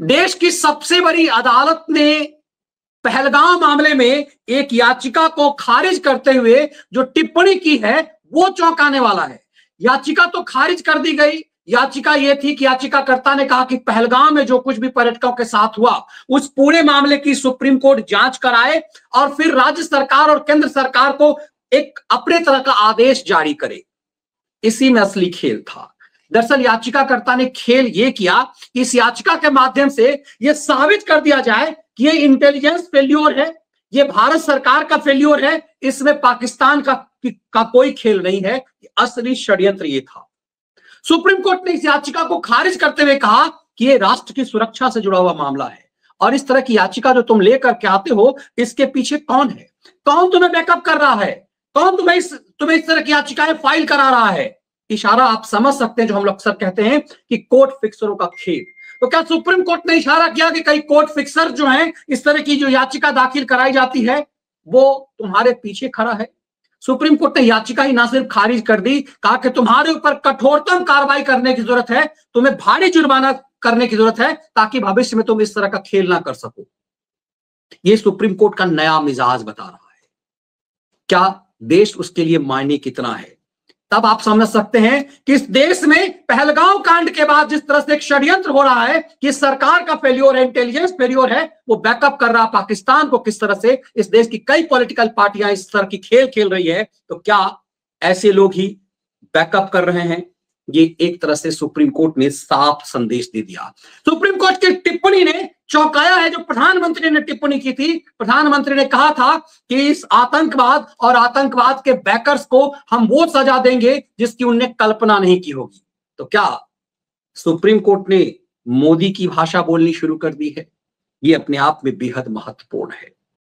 देश की सबसे बड़ी अदालत ने पहलगाम मामले में एक याचिका को खारिज करते हुए जो टिप्पणी की है वो चौंकाने वाला है। याचिका तो खारिज कर दी गई। याचिका यह थी कि याचिकाकर्ता ने कहा कि पहलगाम में जो कुछ भी पर्यटकों के साथ हुआ उस पूरे मामले की सुप्रीम कोर्ट जांच कराए और फिर राज्य सरकार और केंद्र सरकार को एक अपने तरह का आदेश जारी करे। इसी में असली खेल था। दरअसल याचिकाकर्ता ने खेल यह किया कि इस याचिका के माध्यम से यह साबित कर दिया जाए कि ये इंटेलिजेंस फेल्योर है, ये भारत सरकार का फेल्योर है, इसमें पाकिस्तान का कोई खेल नहीं है, असली षड्यंत्र ये था। सुप्रीम कोर्ट ने इस याचिका को खारिज करते हुए कहा कि ये राष्ट्र की सुरक्षा से जुड़ा हुआ मामला है और इस तरह की याचिका जो तुम लेकर के आते हो इसके पीछे कौन है, कौन तुम्हें बैकअप कर रहा है, कौन तुम्हें इस तरह की याचिकाएं फाइल करा रहा है। इशारा आप समझ सकते हैं जो हम लोग अक्सर कहते हैं कि कोर्ट फिक्सरों का खेल। तो क्या सुप्रीम कोर्ट ने इशारा किया कि कई कोर्ट फिक्सर जो हैं इस तरह की जो याचिका दाखिल कराई जाती है वो तुम्हारे पीछे खड़ा है? सुप्रीम कोर्ट ने याचिका ही ना सिर्फ खारिज कर दी, कहा कि तुम्हारे ऊपर कठोरतम कार्रवाई करने की जरूरत है, तुम्हें भारी जुर्माना करने की जरूरत है ताकि भविष्य में तुम इस तरह का खेल ना कर सको। ये सुप्रीम कोर्ट का नया मिजाज बता रहा है। क्या देश उसके लिए मायने कितना है? तब आप समझ सकते हैं कि इस देश में पहलगाम कांड के बाद जिस तरह से एक षड्यंत्र हो रहा है कि सरकार का फेल्योर है, इंटेलिजेंस फेल्योर है, वो बैकअप कर रहा पाकिस्तान को, किस तरह से इस देश की कई पॉलिटिकल पार्टियां इस तरह की खेल खेल रही है, तो क्या ऐसे लोग ही बैकअप कर रहे हैं? ये एक तरह से सुप्रीम कोर्ट ने साफ संदेश दे दिया। सुप्रीम कोर्ट की टिप्पणी ने चौंकाया है। जो प्रधानमंत्री ने टिप्पणी की थी, प्रधानमंत्री ने कहा था कि इस आतंकवाद और आतंकवाद के बैकर्स को हम वो सजा देंगे जिसकी उन्हें कल्पना नहीं की होगी। तो क्या सुप्रीम कोर्ट ने मोदी की भाषा बोलनी शुरू कर दी है? ये अपने आप में बेहद महत्वपूर्ण है।